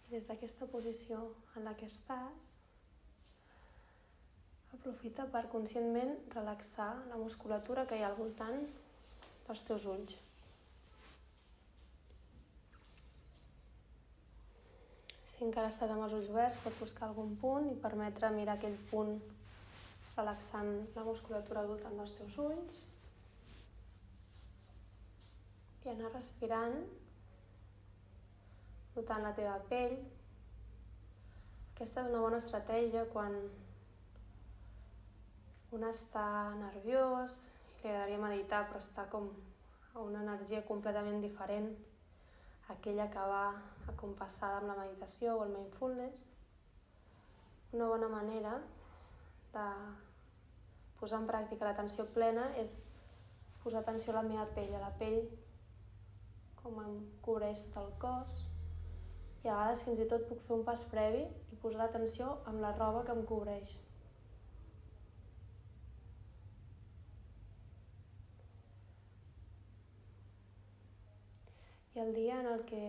I des d'aquesta posició en la que estàs, aprofita per conscientment relaxar la musculatura que hi ha al voltant dels teus ulls. Si encara estàs amb els ulls oberts, pots buscar algun punt i permetre mirar aquell punt relaxant la musculatura al voltant dels teus ulls. I anar respirant, notant la teva pell. Aquesta és una bona estratègia quan un està nerviós i li agradaria meditar, però està com a una energia completament diferent a aquella que va acompassada amb la meditació o el mindfulness. Una bona manera de posar en pràctica l'atenció plena és posar atenció a la meva pell, com em cobreix tot el cos, i a vegades fins i tot puc fer un pas previ i posar l'atenció amb la roba que em cobreix. I el dia en el que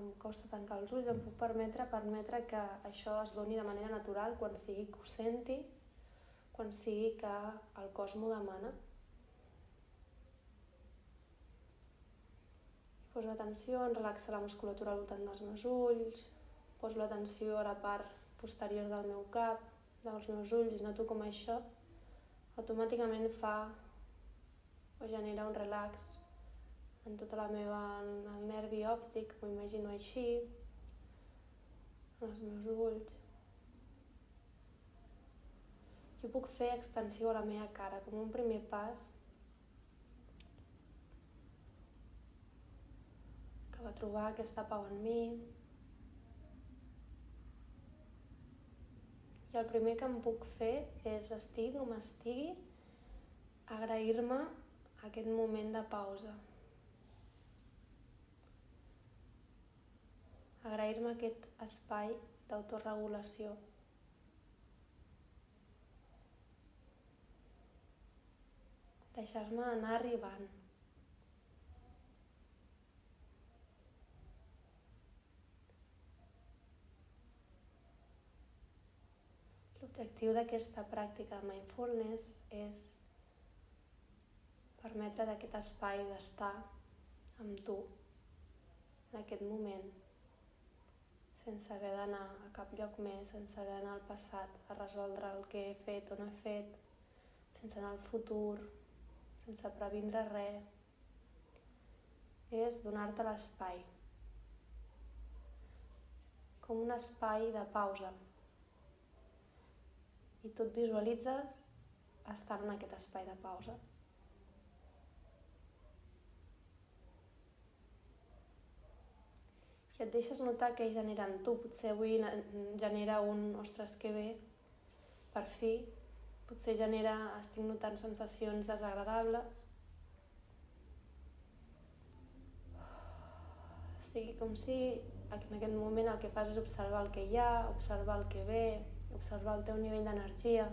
em costa tancar els ulls em puc permetre que això es doni de manera natural quan sigui que ho senti, quan sigui que el cos m'ho demana. Poso l'atenció en relaxar la musculatura al voltant dels meus ulls, poso l'atenció a la part posterior del meu cap, dels meus ulls, i noto com això automàticament fa o genera un relax en tot el nervi òptic, m'ho imagino així, en els meus ulls. Jo puc fer extensiu a la meva cara, com un primer pas que va trobar aquesta pau en mi. I el primer que em puc fer és, estigui com estigui, agrair-me aquest moment de pausa. Agrair-me aquest espai d'autoregulació. Deixar-me anar arribant. L'objectiu d'aquesta pràctica de mindfulness és permetre d'aquest espai d'estar amb tu en aquest moment, sense haver d'anar a cap lloc més, sense haver d'anar al passat a resoldre el que he fet o no he fet, sense anar al futur, sense previndre res. És donar-te l'espai, com un espai de pausa. I tu et visualitzes estar en aquest espai de pausa. I et deixes notar què genera en tu. Potser avui genera ostres, que bé, per fi. Potser estic notant sensacions desagradables. sigui com si en aquest moment el que fas és observar el que hi ha, observar el que ve, observar el teu nivell d'energia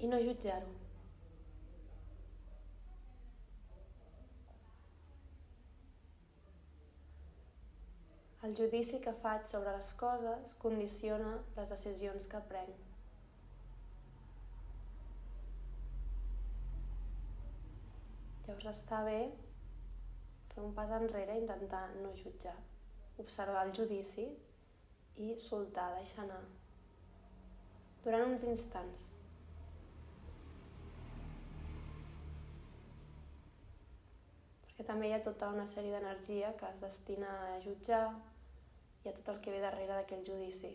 i no jutjar-ho. El judici que faig sobre les coses condiciona les decisions que prenc. Llavors està bé fer un pas enrere i intentar no jutjar, observar el judici i soltar, deixar anar. Durant uns instants. Perquè també hi ha tota una sèrie d'energia que es destina a jutjar i a tot el que ve darrere d'aquell judici.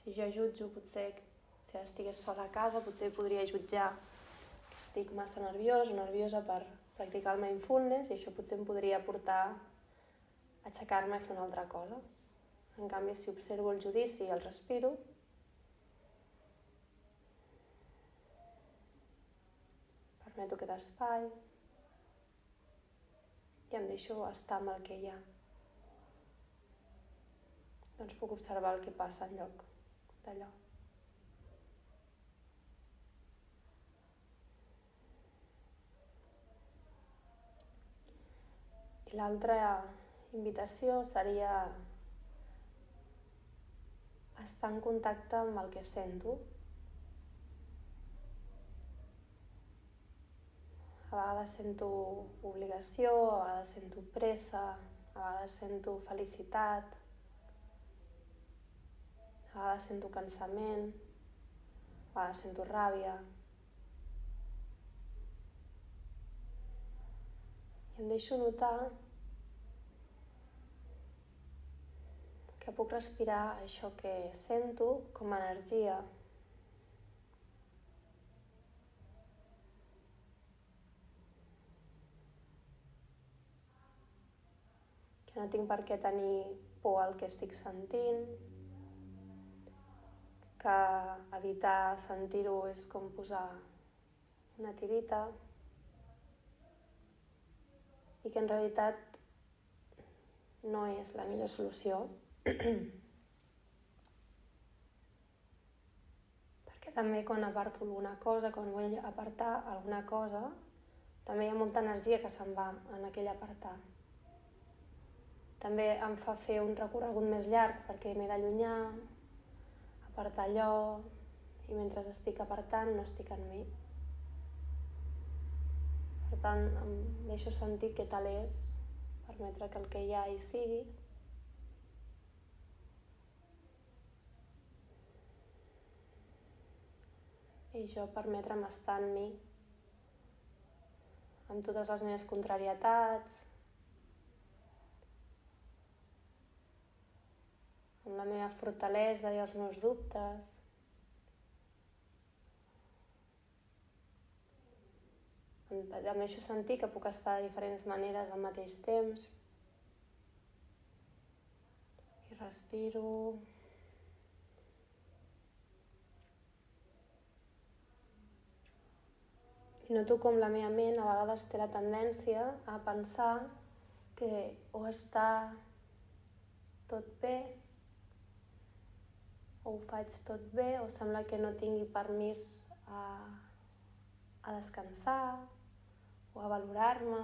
Si jo jutjo, potser, si ara estigués sola a casa, potser podria jutjar que estic massa nerviós o nerviosa per practicar el mindfulness i això potser em podria portar a aixecar-me i fer una altra cosa. En canvi, si observo el judici i el respiro, permeto aquest espai i em deixo estar amb el que hi ha. Doncs puc observar el que passa en lloc d'allò. I l'altra invitació seria estar en contacte amb el que sento. A vegades sento obligació, a vegades sento pressa, a vegades sento felicitat, a vegades sento cansament, a vegades sento ràbia. I em deixo notar que puc respirar això que sento com a energia. Que no tinc per què tenir por al que estic sentint, que evitar sentir-ho és com posar una tirita i que en realitat no és la millor solució. Perquè també quan aparto alguna cosa, quan vull apartar alguna cosa, també hi ha molta energia que se'n va en aquell apartar. També em fa fer un recorregut més llarg perquè m'he d'allunyar, apartar allò, i mentre estic apartant no estic en mi. Per tant, em deixo sentir què tal és, permetre que el que hi ha hi sigui. I jo permetre'm estar en mi, amb totes les meves contrarietats, amb la meva fortalesa i els meus dubtes. Em deixo sentir que puc estar de diferents maneres al mateix temps. I respiro. I noto com la meva ment a vegades té la tendència a pensar que o està tot bé, o ho faig tot bé, o sembla que no tingui permís a descansar o a valorar-me.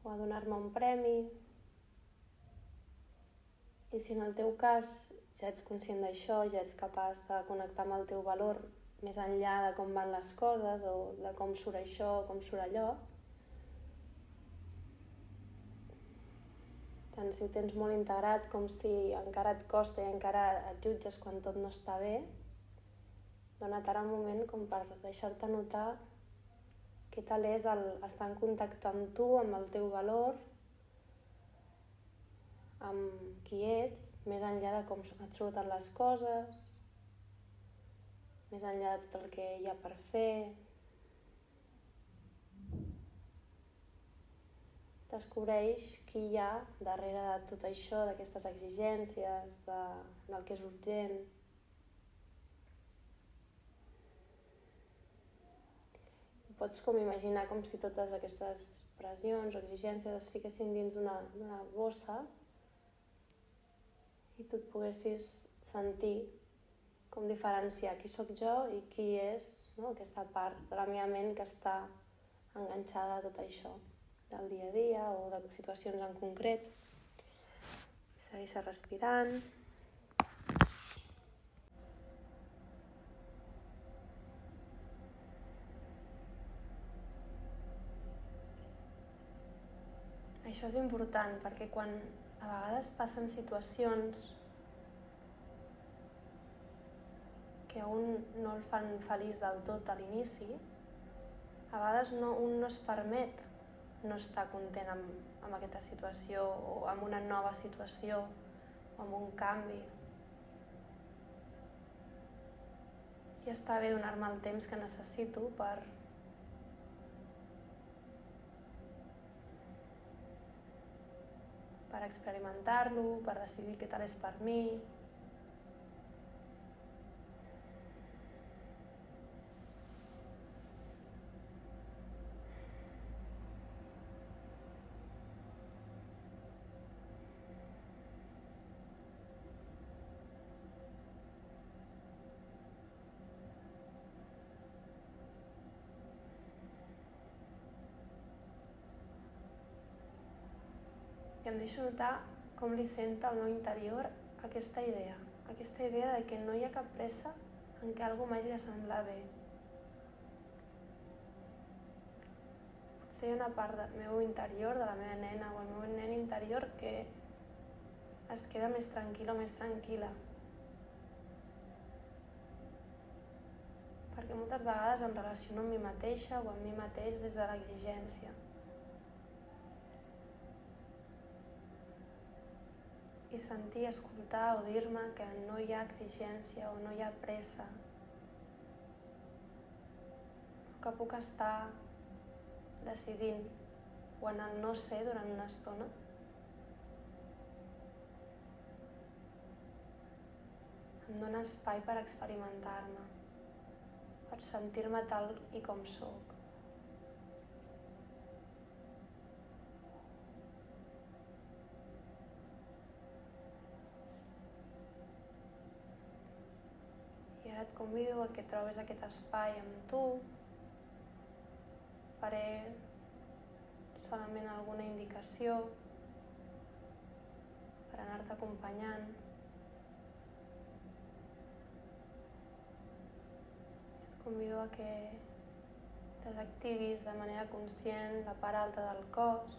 O a donar-me un premi. I si en el teu cas ja ets conscient d'això, ja ets capaç de connectar amb el teu valor més enllà de com van les coses o de com surt això o com surt allò, tant si ho tens molt integrat com si encara et costa i encara et jutges quan tot no està bé, dona't ara un moment com per deixar-te notar què tal és estar en contacte amb tu, amb el teu valor, amb qui ets, més enllà de com et surten les coses, més enllà de tot el que hi ha per fer. Descobreix qui hi ha darrere de tot això, d'aquestes exigències, del que és urgent. Pots com imaginar com si totes aquestes pressions o exigències es fiquessin dins d'una bossa i tu et poguessis sentir com diferenciar qui sóc jo i qui és, no? Aquesta part de la meva ment que està enganxada a tot això, del dia a dia o de situacions en concret. Segueix respirant. Això és important perquè quan a vegades passen situacions que a un no el fan feliç del tot a l'inici, a vegades un no es permet no estar content amb aquesta situació o amb una nova situació o amb un canvi. I està bé donar-me el temps que necessito per experimentar-lo, per decidir què tal és per mi. em deixo notar com li senta al meu interior aquesta idea de que no hi ha cap pressa en què alguna m'hagi de semblar bé. Potser hi ha una part del meu interior, de la meva nena o el meu nen interior, que es queda més tranquil·la o més tranquil·la. Perquè moltes vegades em relaciono amb mi mateixa o amb mi mateix des de l'exigència. I sentir, escoltar o dir-me que no hi ha exigència o no hi ha pressa. Que puc estar decidint o en el no ser durant una estona. Em dóna espai per experimentar-me, per sentir-me tal i com sóc. I ara et convido a que trobis aquest espai amb tu. Faré solament alguna indicació per anar-te acompanyant. Et convido a que desactivis de manera conscient la part alta del cos.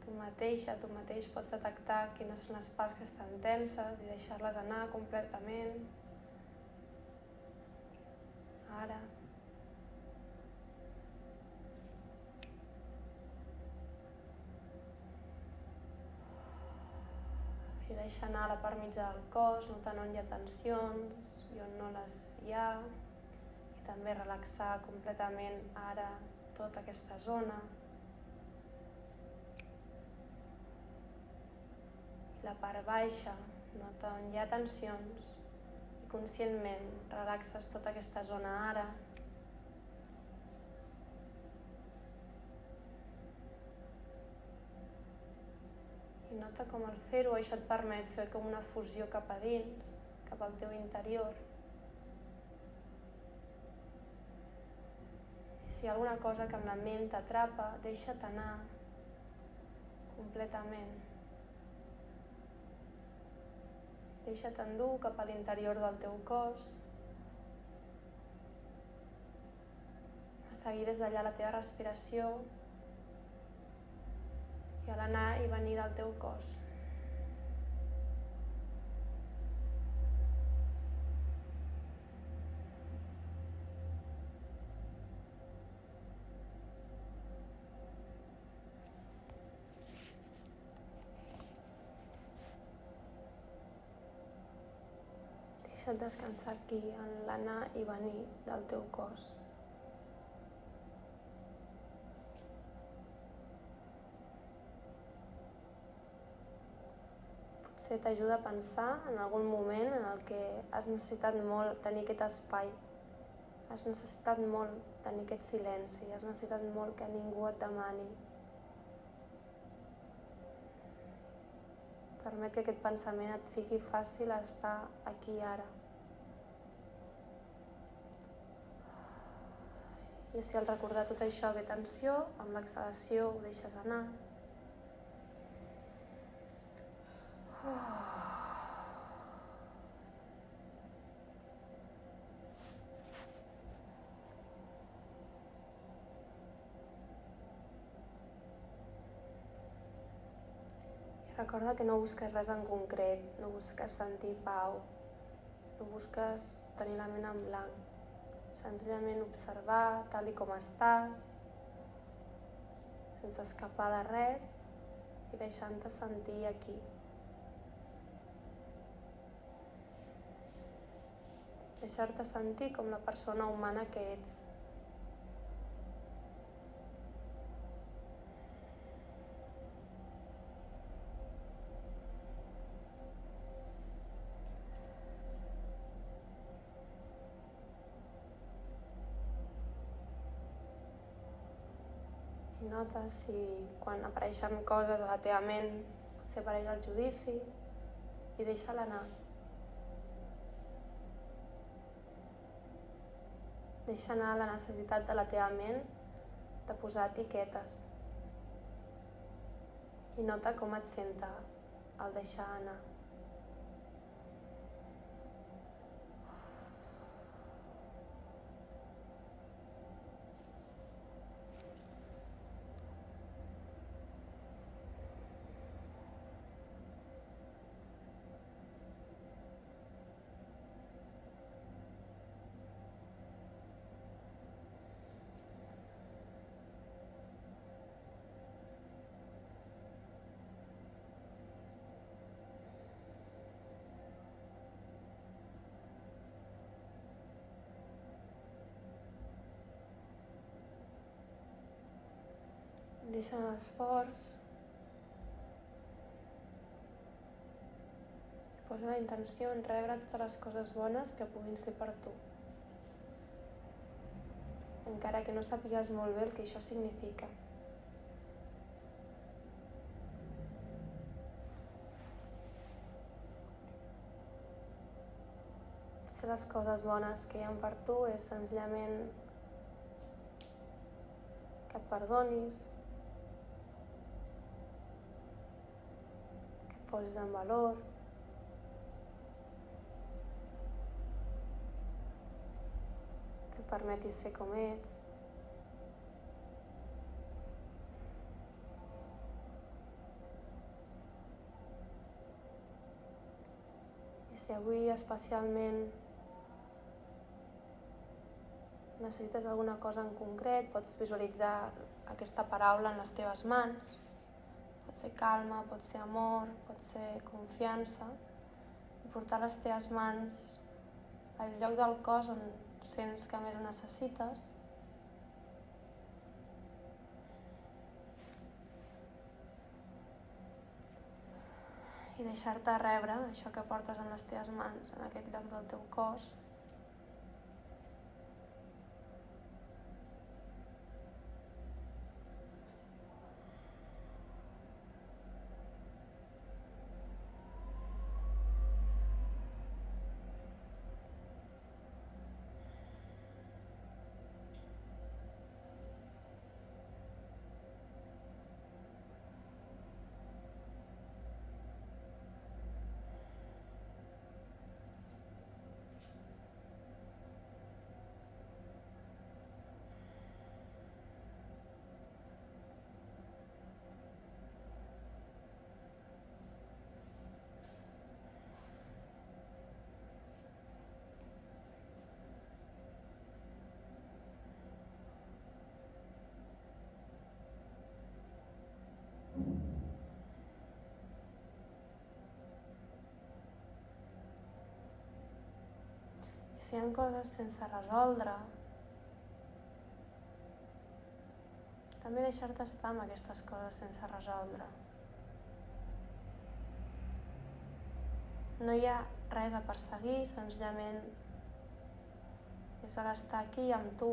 Tu mateixa, tu mateix pots detectar quines són les parts que estan tenses i deixar-les anar completament. Ara. I deixa anar la part mitja del cos, notant on hi ha tensions i on no les hi ha. I també relaxar completament ara tota aquesta zona. I la part baixa, nota on hi ha tensions i conscientment relaxes tota aquesta zona ara. I nota com al fer-ho això et permet fer com una fusió cap a dins, cap al teu interior. I si hi ha alguna cosa que amb la ment t'atrapa, deixa't anar completament. Deixa't endur cap a l'interior del teu cos. A seguir des d'allà la teva respiració i a l'anar i venir del teu cos. Deixa't descansar aquí en l'anar i venir del teu cos. Potser t'ajuda a pensar en algun moment en el que has necessitat molt tenir aquest espai. Has necessitat molt tenir aquest silenci, has necessitat molt que ningú et demani. Permet que aquest pensament et fiqui fàcil a estar aquí ara. I si al recordar tot això ve tensió, amb l'exhalació ho deixes anar. Recorda que no busques res en concret, no busques sentir pau, no busques tenir la ment en blanc. Senzillament observar tal i com estàs, sense escapar de res i deixant-te sentir aquí. Deixar-te sentir com la persona humana que ets. I nota si quan apareixen coses a la teva ment, potser apareix el judici i deixa-la anar. Deixa anar la necessitat de la teva ment de posar etiquetes. i nota com et senta el deixar anar. Deixa l'esforç i posa la intenció en rebre totes les coses bones que puguin ser per tu, encara que no sàpigues molt bé el que això significa. Potser les coses bones que hi ha per tu és senzillament que et perdonis, que et posis en valor, que et permetis ser com ets. I si avui especialment necessites alguna cosa en concret, pots visualitzar aquesta paraula en les teves mans. Pot ser calma, pot ser amor, pot ser confiança. I portar les teves mans al lloc del cos on sents que més ho necessites. I deixar-te rebre això que portes en les teves mans, en aquest lloc del teu cos. Si hi ha coses sense resoldre, també deixar-te estar amb aquestes coses sense resoldre. No hi ha res a perseguir, senzillament és estar aquí amb tu.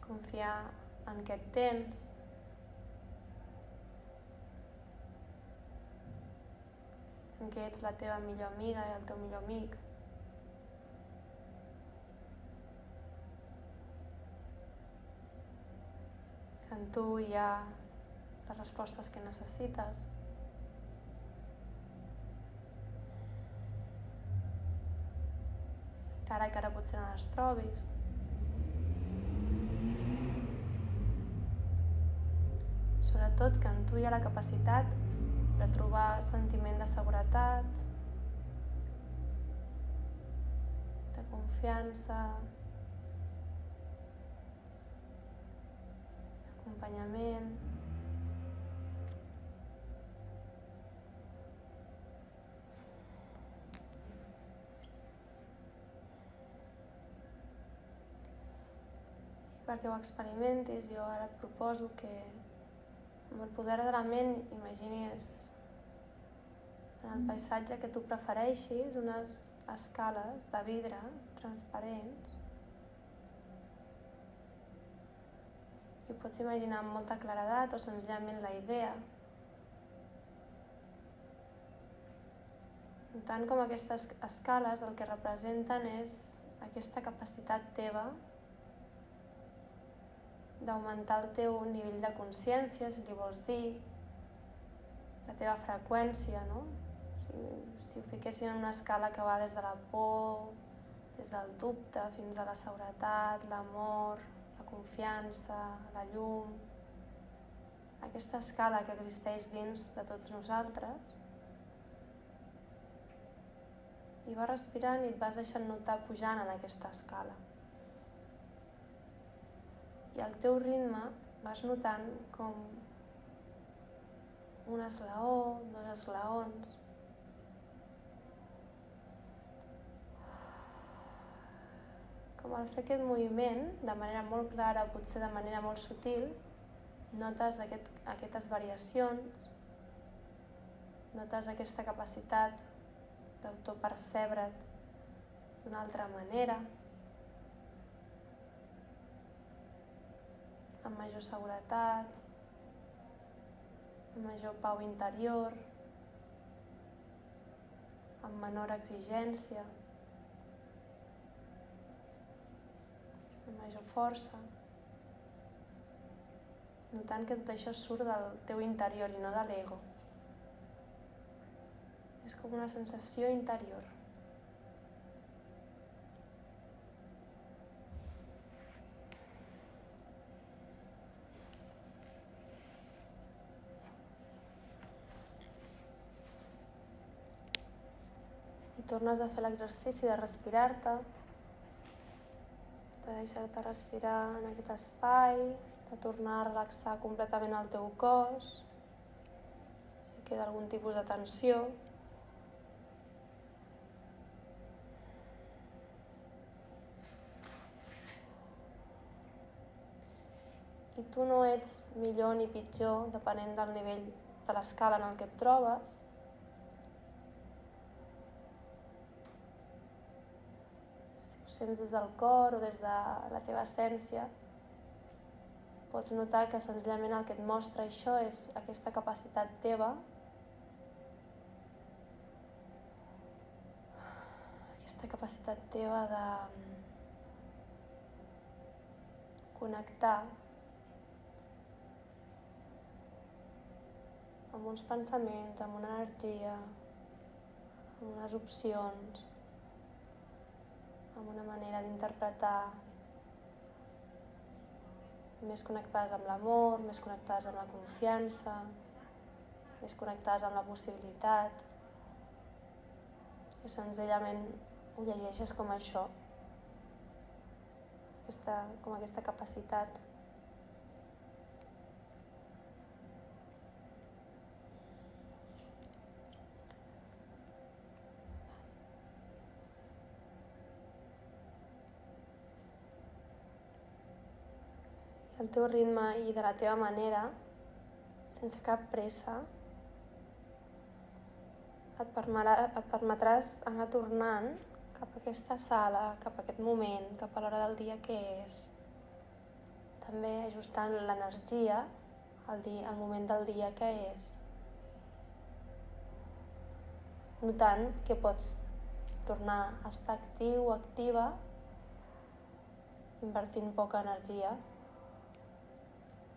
Confiar en què et tens. En què ets la teva millor amiga i el teu millor amic. Que en tu hi ha les respostes que necessites. Que ara potser no les trobis. Sobretot que en tu hi ha la capacitat de trobar sentiment de seguretat, de confiança, d'acompanyament. I perquè ho experimentis, jo ara et proposo que amb el poder de la ment imaginis en el paisatge que tu prefereixis unes escales de vidre transparents. I ho pots imaginar amb molta claredat o senzillament la idea. En tant com aquestes escales el que representen és aquesta capacitat teva d'augmentar el teu nivell de consciència, si li vols dir, la teva freqüència, no? Si ho fiquessin en una escala que va des de la por, des del dubte fins a la seguretat, l'amor, la confiança, la llum, aquesta escala que existeix dins de tots nosaltres, i vas respirant i et vas deixant notar pujant en aquesta escala. I al teu ritme vas notant com un esglaó, 2 esglaons, com al fer aquest moviment de manera molt clara, potser de manera molt sutil, notes aquestes variacions, notes aquesta capacitat d'autopercebre't d'una altra manera, amb major seguretat, amb major pau interior, amb menor exigència, amb major força, notant que tot això surt del teu interior i no de l'ego. És com una sensació interior. I tornes a fer l'exercici de respirar-te, de deixar-te respirar en aquest espai, de tornar a relaxar completament el teu cos, si queda algun tipus de tensió. I tu no ets millor ni pitjor depenent del nivell de l'escala en el que et trobes. Si ho sents des del cor o des de la teva essència, pots notar que senzillament el que et mostra això és aquesta capacitat teva, de connectar amb uns pensaments, amb una energia, amb unes opcions, amb una manera d'interpretar, més connectades amb l'amor, més connectades amb la confiança, més connectades amb la possibilitat, i senzillament ho llegeixes com això, com aquesta capacitat. Al teu ritme i de la teva manera, sense cap pressa, et permetràs anar tornant cap a aquesta sala, cap a aquest moment, cap a l'hora del dia que és. També ajustant l'energia al moment del dia que és. Notant que pots tornar a estar actiu o activa, invertint poca energia,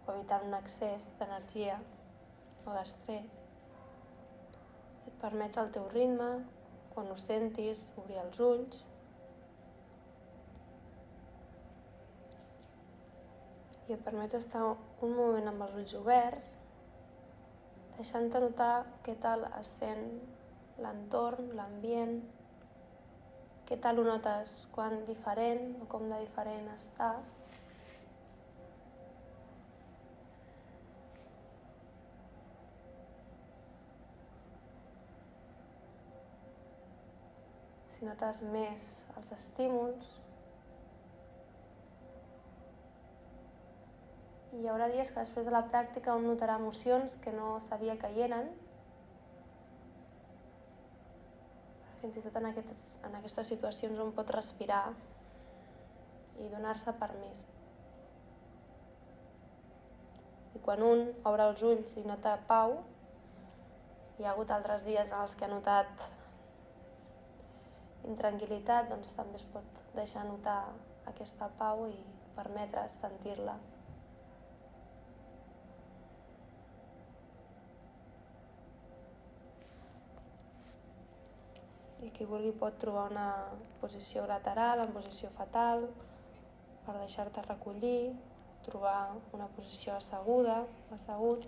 o evitant un excés d'energia o d'estrès. Et permets el teu ritme, quan ho sentis, obrir els ulls. I et permets estar un moment amb els ulls oberts, deixant-te notar què tal es sent l'entorn, l'ambient, què tal ho notes, quan diferent o com de diferent està. Si notes més els estímuls. I hi haurà dies que després de la pràctica un notarà emocions que no sabia que hi eren. Fins i tot en aquestes situacions on pot respirar i donar-se permís. I quan un obre els ulls i nota pau, hi ha hagut altres dies en els que ha notat intranquil·litat, doncs també es pot deixar notar aquesta pau i permetre sentir-la. I qui vulgui pot trobar una posició lateral, en posició fetal, per deixar-te recollir, trobar una posició asseguda, assegut.